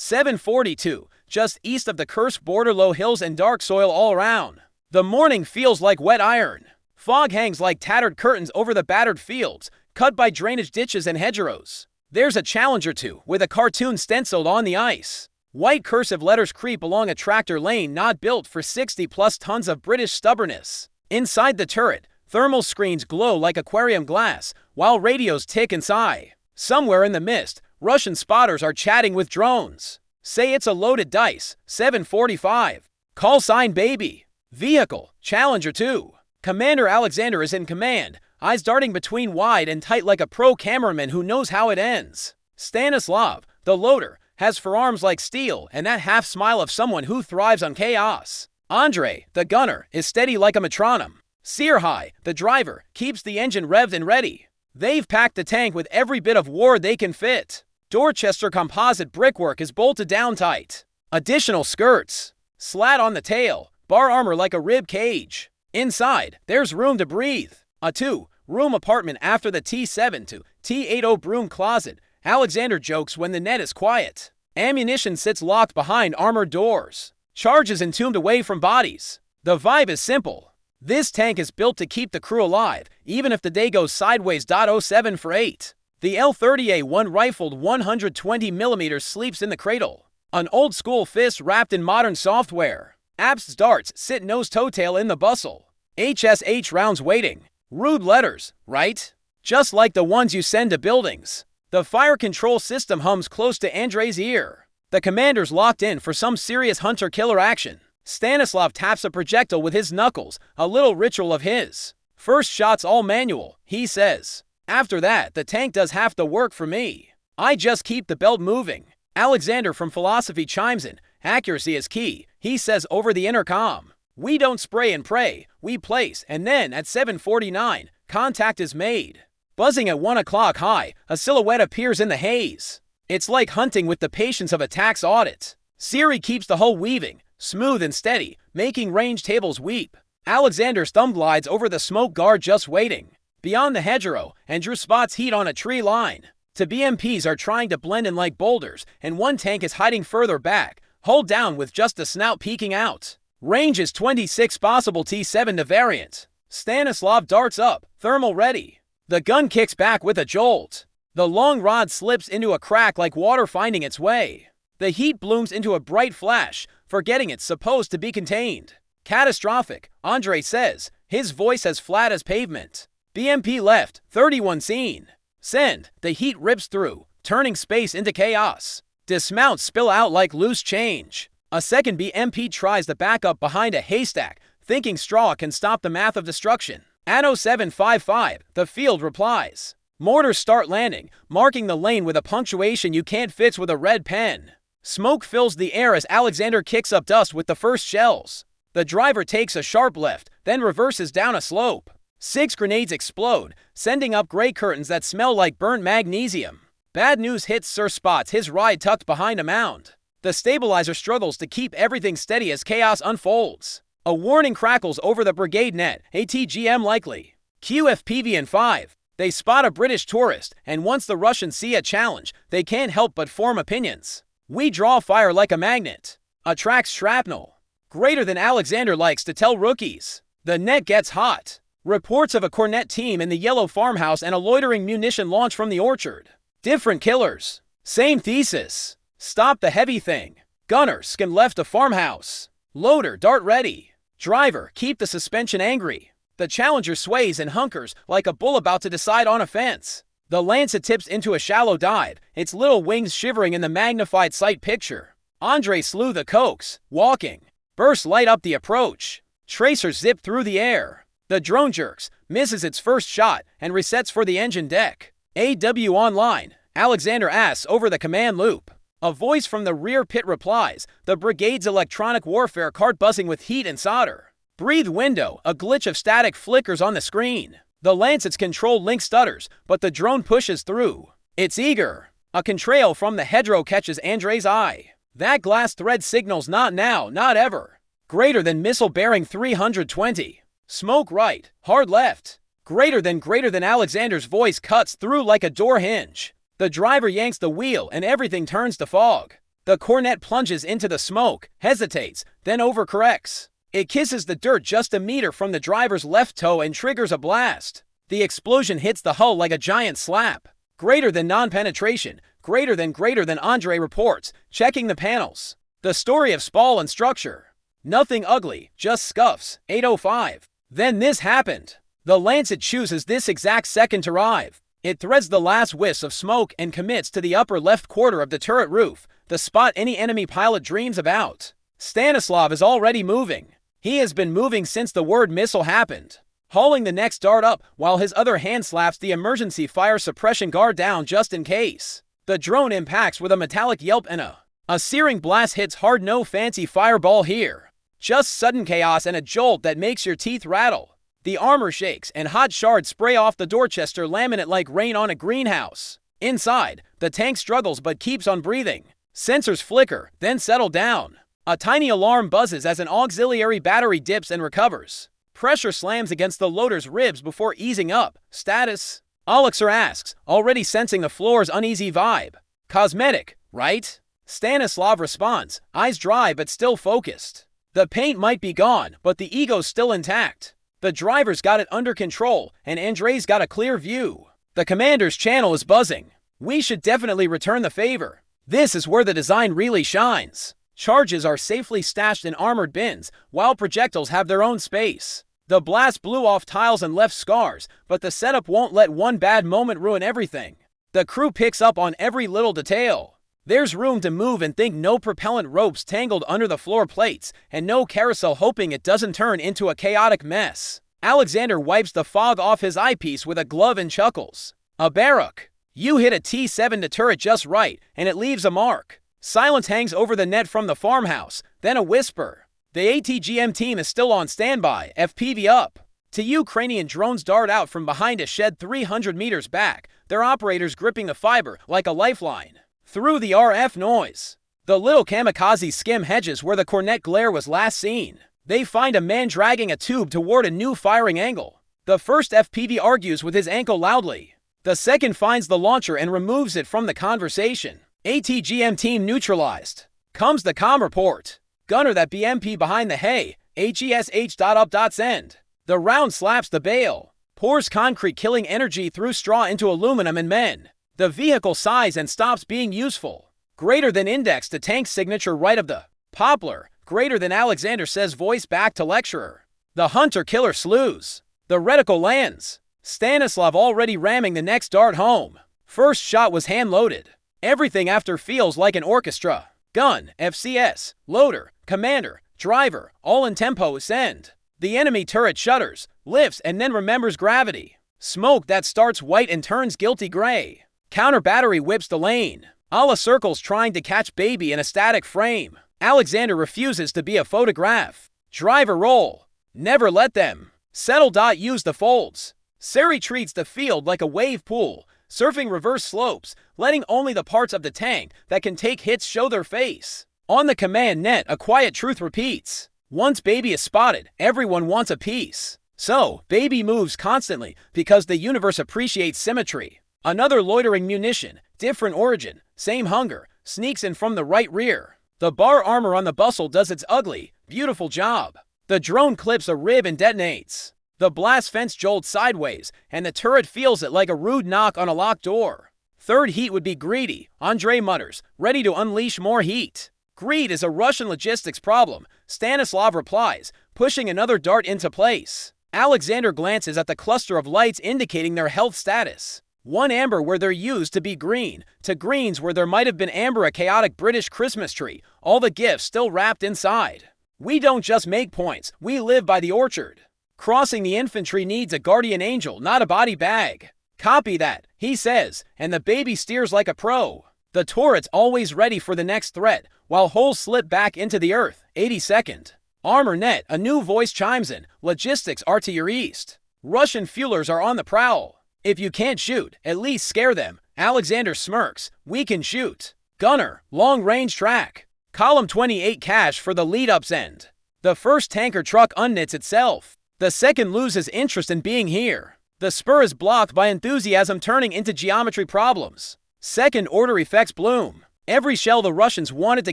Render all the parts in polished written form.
7:42, just east of the cursed border, low hills and dark soil all around. The morning feels like wet iron. Fog hangs like tattered curtains over the battered fields, cut by drainage ditches and hedgerows. There's a Challenger 2 with a cartoon stenciled on the ice. White cursive letters creep along a tractor lane not built for 60-plus tons of British stubbornness. Inside the turret, thermal screens glow like aquarium glass, while radios tick and sigh. Somewhere in the mist, Russian spotters are chatting with drones. Say it's a loaded dice. 7:45. Call sign baby. Vehicle, Challenger 2. Commander Alexander is in command, eyes darting between wide and tight like a pro cameraman who knows how it ends. Stanislav, the loader, has forearms like steel and that half smile of someone who thrives on chaos. Andrei, the gunner, is steady like a metronome. Sirhai, the driver, keeps the engine revved and ready. They've packed the tank with every bit of war they can fit. Dorchester composite brickwork is bolted down tight. Additional skirts. Slat on the tail, bar armor like a rib cage. Inside, there's room to breathe. A 2-room apartment after the T7 to T80 broom closet. Alexander jokes when the net is quiet. Ammunition sits locked behind armored doors. Charges entombed away from bodies. The vibe is simple. This tank is built to keep the crew alive, even if the day goes sideways. 07 for 8. The L30A1 rifled 120mm sleeps in the cradle. An old-school fist wrapped in modern software. Abst's darts sit nose-to-tail in the bustle. HSH rounds waiting. Rude letters, right? Just like the ones you send to buildings. The fire control system hums close to Andrei's ear. The commander's locked in for some serious hunter-killer action. Stanislav taps a projectile with his knuckles, a little ritual of his. First shot's all manual, he says. After that, the tank does half the work for me. I just keep the belt moving. Alexander from philosophy chimes in. Accuracy is key, he says over the intercom. We don't spray and pray, we place, and then at 7:49, contact is made. Buzzing at 1 o'clock high, a silhouette appears in the haze. It's like hunting with the patience of a tax audit. Siri keeps the hull weaving, smooth and steady, making range tables weep. Alexander's thumb glides over the smoke guard just waiting. Beyond the hedgerow, Andrew spots heat on a tree line. Two BMPs are trying to blend in like boulders, and one tank is hiding further back, hull down with just the snout peeking out. Range is 26, possible T7 to variant. Stanislav darts up, thermal ready. The gun kicks back with a jolt. The long rod slips into a crack like water finding its way. The heat blooms into a bright flash, forgetting it's supposed to be contained. Catastrophic, Andrei says, his voice as flat as pavement. BMP left, 31 seen. Send, the heat rips through, turning space into chaos. Dismounts spill out like loose change. A second BMP tries to back up behind a haystack, thinking straw can stop the math of destruction. At 0755, the field replies. Mortars start landing, marking the lane with a punctuation you can't fix with a red pen. Smoke fills the air as Alexander kicks up dust with the first shells. The driver takes a sharp left, then reverses down a slope. 6 grenades explode, sending up gray curtains that smell like burnt magnesium. Bad news hits Sir Spots, his ride tucked behind a mound. The stabilizer struggles to keep everything steady as chaos unfolds. A warning crackles over the Brigade-Then ATGM likely. QFPV in 5. They spot a British tourist, and once the Russians see a challenge, they can't help but form opinions. We draw fire like a magnet. Attracts shrapnel. Greater than Alexander likes to tell rookies. The net gets hot. Reports of a Kornet team in the yellow farmhouse and a loitering munition launch from the orchard. Different killers. Same thesis. Stop the heavy thing. Gunner, skim left a farmhouse. Loader, dart ready. Driver, keep the suspension angry. The Challenger sways and hunkers like a bull about to decide on a fence. The Lancet tips into a shallow dive, its little wings shivering in the magnified sight picture. Andrei slew the Cokes, walking. Bursts light up the approach. Tracers zip through the air. The drone jerks, misses its first shot, and resets for the engine deck. AW online, Alexander asks over the command loop. A voice from the rear pit replies, the brigade's electronic warfare cart buzzing with heat and solder. Breathe window, a glitch of static flickers on the screen. The Lancet's control link stutters, but the drone pushes through. It's eager. A contrail from the hedgerow catches Andrei's eye. That glass thread signals not now, not ever. Greater than missile bearing 320. Smoke right, hard left. Greater than Alexander's voice cuts through like a door hinge. The driver yanks the wheel and everything turns to fog. The Kornet plunges into the smoke, hesitates, then overcorrects. It kisses the dirt just a meter from the driver's left toe and triggers a blast. The explosion hits the hull like a giant slap. Greater than non-penetration, greater than Andre reports, checking the panels. The story of spall and structure. Nothing ugly, just scuffs, 805. Then this happened. The Lancet chooses this exact second to arrive. It threads the last wisps of smoke and commits to the upper left quarter of the turret roof, the spot any enemy pilot dreams about. Stanislav is already moving. He has been moving since the word missile happened, hauling the next dart up while his other hand slaps the emergency fire suppression guard down just in case. The drone impacts with a metallic yelp and a searing blast hits hard. No fancy fireball here. Just sudden chaos and a jolt that makes your teeth rattle. The armor shakes and hot shards spray off the Dorchester laminate like rain on a greenhouse. Inside, the tank struggles but keeps on breathing. Sensors flicker, then settle down. A tiny alarm buzzes as an auxiliary battery dips and recovers. Pressure slams against the loader's ribs before easing up. Status? Alexer asks, already sensing the floor's uneasy vibe. Cosmetic, right? Stanislav responds, eyes dry but still focused. The paint might be gone, but the ego's still intact. The driver's got it under control, and Andrei's got a clear view. The commander's channel is buzzing. We should definitely return the favor. This is where the design really shines. Charges are safely stashed in armored bins, while projectiles have their own space. The blast blew off tiles and left scars, but the setup won't let one bad moment ruin everything. The crew picks up on every little detail. There's room to move and think, no propellant ropes tangled under the floor plates, and no carousel hoping it doesn't turn into a chaotic mess. Alexander wipes the fog off his eyepiece with a glove and chuckles. A Barak. You hit a T7 to turret just right, and it leaves a mark. Silence hangs over the net from the farmhouse, then a whisper. The ATGM team is still on standby, FPV up. Two Ukrainian drones dart out from behind a shed 300 meters back, their operators gripping the fiber like a lifeline. Through the RF noise, the little kamikazes skim hedges where the Kornet glare was last seen. They find a man dragging a tube toward a new firing angle. The first FPV argues with his ankle loudly. The second finds the launcher and removes it from the conversation. ATGM team neutralized. Comes the comm report. Gunner that BMP behind the hay, HESH.up.send. The round slaps the bale. Pours concrete killing energy through straw into aluminum and men. The vehicle sighs and stops being useful. Greater than index to tank signature right of the poplar. Greater than Alexander says voice back to lecturer. The hunter-killer slews. The reticle lands. Stanislav already ramming the next dart home. First shot was hand-loaded. Everything after feels like an orchestra. Gun, FCS, loader, commander, driver, all in tempo ascend. The enemy turret shudders, lifts, and then remembers gravity. Smoke that starts white and turns guilty gray. Counter battery whips the lane. Allah circles trying to catch baby in a static frame. Alexander refuses to be a photograph. Driver roll. Never let them. Settle. Use the folds. Seri treats the field like a wave pool, surfing reverse slopes, letting only the parts of the tank that can take hits show their face. On the command net, a quiet truth repeats. Once baby is spotted, everyone wants a piece. So, baby moves constantly because the universe appreciates symmetry. Another loitering munition, different origin, same hunger, sneaks in from the right rear. The bar armor on the bustle does its ugly, beautiful job. The drone clips a rib and detonates. The blast fence jolts sideways, and the turret feels it like a rude knock on a locked door. Third heat would be greedy, Andre mutters, ready to unleash more heat. Greed is a Russian logistics problem, Stanislav replies, pushing another dart into place. Alexander glances at the cluster of lights indicating their health status. One amber where they're used to be green, to greens where there might have been amber, a chaotic British Christmas tree, all the gifts still wrapped inside. We don't just make points, we live by the orchard. Crossing the infantry needs a guardian angel, not a body bag. Copy that, he says, and the baby steers like a pro. The turret's always ready for the next threat, while holes slip back into the earth, 82nd. Armor net, a new voice chimes in, logistics are to your east. Russian fuelers are on the prowl. If you can't shoot, at least scare them. Alexander smirks. We can shoot. Gunner, long-range track. Column 28 cache for the lead-ups end. The first tanker truck unknits itself. The second loses interest in being here. The spur is blocked by enthusiasm turning into geometry problems. Second order effects bloom. Every shell the Russians wanted to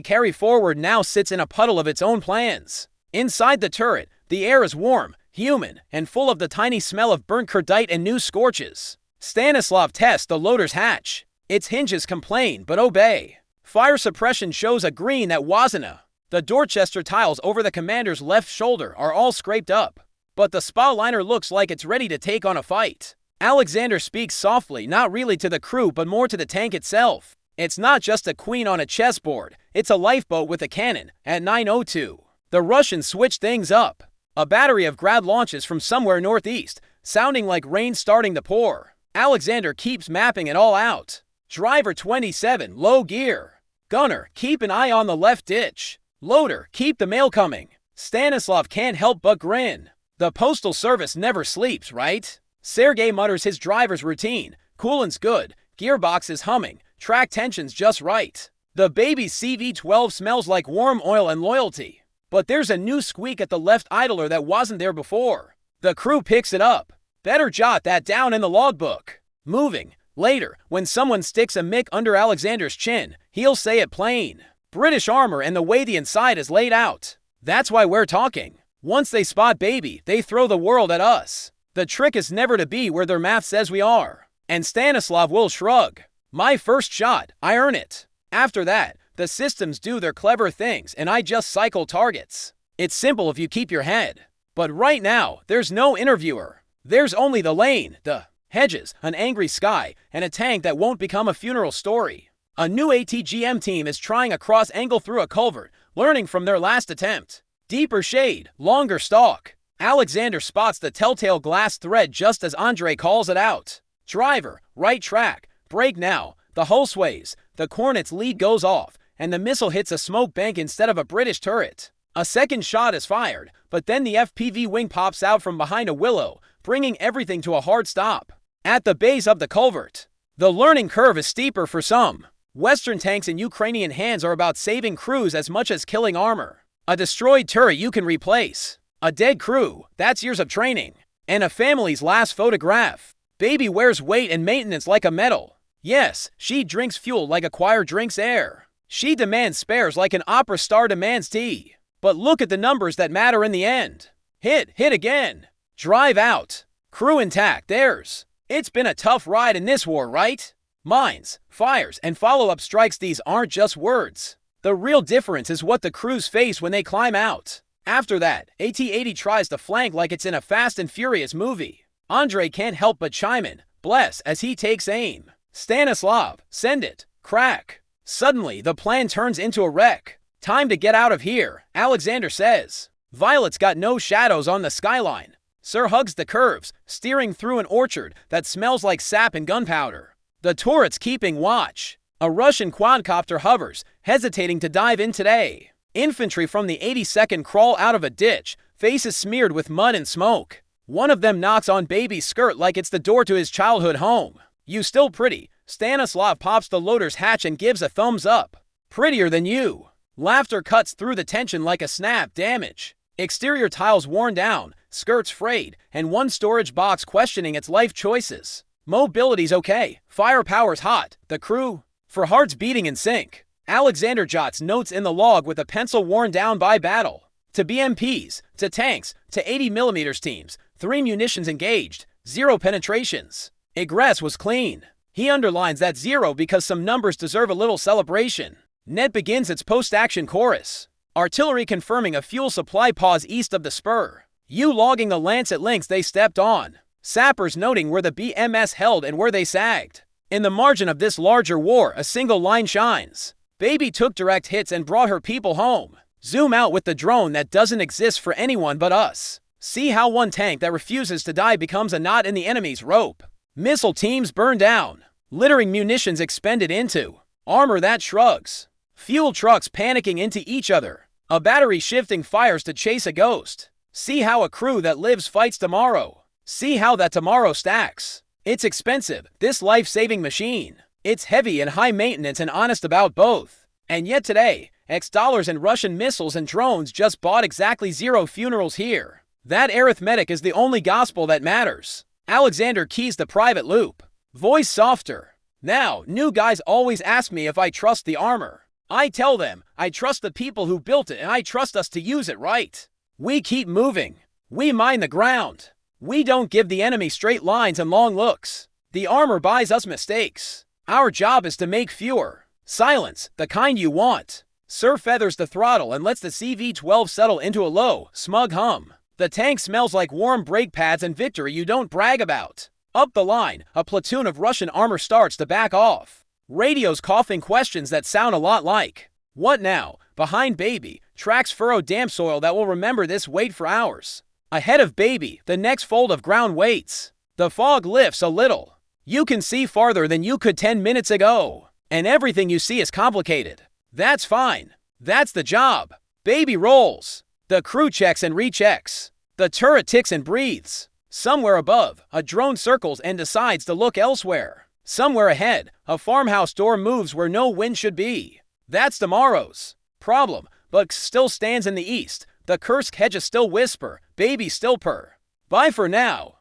carry forward now sits in a puddle of its own plans. Inside the turret, the air is warm, humid, and full of the tiny smell of burnt cordite and new scorches. Stanislav tests the loader's hatch. Its hinges complain but obey. Fire suppression shows a green that wasn't a. The Dorchester tiles over the commander's left shoulder are all scraped up. But the spa liner looks like it's ready to take on a fight. Alexander speaks softly, not really to the crew but more to the tank itself. It's not just a queen on a chessboard, it's a lifeboat with a cannon at 9:02. The Russians switch things up. A battery of grad launches from somewhere northeast, sounding like rain starting to pour. Alexander keeps mapping it all out. Driver 27, low gear. Gunner, keep an eye on the left ditch. Loader, keep the mail coming. Stanislav can't help but grin. The Postal Service never sleeps, right? Sergei mutters his driver's routine. Coolant's good, gearbox is humming, track tension's just right. The baby's CV-12 smells like warm oil and loyalty. But there's a new squeak at the left idler that wasn't there before. The crew picks it up. Better jot that down in the logbook. Moving. Later, when someone sticks a mic under Alexander's chin, he'll say it plain. British armor and the way the inside is laid out. That's why we're talking. Once they spot baby, they throw the world at us. The trick is never to be where their math says we are. And Stanislav will shrug. My first shot, I earn it. After that, the systems do their clever things and I just cycle targets. It's simple if you keep your head. But right now, there's no interviewer. There's only the lane, the hedges, an angry sky, and a tank that won't become a funeral story. A new ATGM team is trying a cross angle through a culvert, learning from their last attempt. Deeper shade, longer stalk. Alexander spots the telltale glass thread just as Andre calls it out. Driver, right track, brake now. The hull sways, the Kornet's lead goes off, and the missile hits a smoke bank instead of a British turret. A second shot is fired, but then the FPV wing pops out from behind a willow, bringing everything to a hard stop. At the base of the culvert. The learning curve is steeper for some. Western tanks in Ukrainian hands are about saving crews as much as killing armor. A destroyed turret you can replace. A dead crew, that's years of training. And a family's last photograph. Baby wears weight and maintenance like a medal. Yes, she drinks fuel like a choir drinks air. She demands spares like an opera star demands tea. But look at the numbers that matter in the end. Hit again. Drive out. Crew intact, theirs. It's been a tough ride in this war, right? Mines, fires, and follow-up strikes, these aren't just words. The real difference is what the crews face when they climb out. After that, AT-80 tries to flank like it's in a Fast and Furious movie. Andre can't help but chime in, bless, as he takes aim. Stanislav, send it. Crack. Suddenly, the plan turns into a wreck. Time to get out of here, Alexander says. Violet's got no shadows on the skyline. Sir hugs the curves, steering through an orchard that smells like sap and gunpowder. The turret's keeping watch. A Russian quadcopter hovers, hesitating to dive in today. Infantry from the 82nd crawl out of a ditch, faces smeared with mud and smoke. One of them knocks on baby's skirt like it's the door to his childhood home. You still pretty. Stanislav pops the loader's hatch and gives a thumbs up. Prettier than you. Laughter cuts through the tension like a snap. Damage. Exterior tiles worn down, skirts frayed, and one storage box questioning its life choices. Mobility's okay. Firepower's hot. The crew? For hearts beating in sync. Alexander jots notes in the log with a pencil worn down by battle. To BMPs, to tanks, to 80mm teams, 3 munitions engaged, 0 penetrations. Egress was clean. He underlines that 0 because some numbers deserve a little celebration. Net begins its post-action chorus. Artillery confirming a fuel supply pause east of the spur. U logging the Lancet links they stepped on. Sappers noting where the BMS held and where they sagged. In the margin of this larger war, a single line shines. Baby took direct hits and brought her people home. Zoom out with the drone that doesn't exist for anyone but us. See how one tank that refuses to die becomes a knot in the enemy's rope. Missile teams burn down. Littering munitions expended into. Armor that shrugs. Fuel trucks panicking into each other. A battery shifting fires to chase a ghost. See how a crew that lives fights tomorrow. See how that tomorrow stacks. It's expensive, this life-saving machine. It's heavy and high maintenance and honest about both. And yet today, X dollars and Russian missiles and drones just bought exactly 0 funerals here. That arithmetic is the only gospel that matters. Alexander keys the private loop. Voice softer. Now, new guys always ask me if I trust the armor. I tell them, I trust the people who built it and I trust us to use it right. We keep moving. We mine the ground. We don't give the enemy straight lines and long looks. The armor buys us mistakes. Our job is to make fewer. Silence, the kind you want. Sir feathers the throttle and lets the CV-12 settle into a low, smug hum. The tank smells like warm brake pads and victory you don't brag about. Up the line, a platoon of Russian armor starts to back off. Radios coughing questions that sound a lot like, "What now?" Behind Baby, tracks furrowed damp soil that will remember this wait for hours. Ahead of Baby, the next fold of ground waits. The fog lifts a little. You can see farther than you could 10 minutes ago. And everything you see is complicated. That's fine. That's the job. Baby rolls. The crew checks and rechecks. The turret ticks and breathes. Somewhere above, a drone circles and decides to look elsewhere. Somewhere ahead, a farmhouse door moves where no wind should be. That's tomorrow's problem, but still stands in the east. The Kursk hedges still whisper, Baby still purr. Bye for now.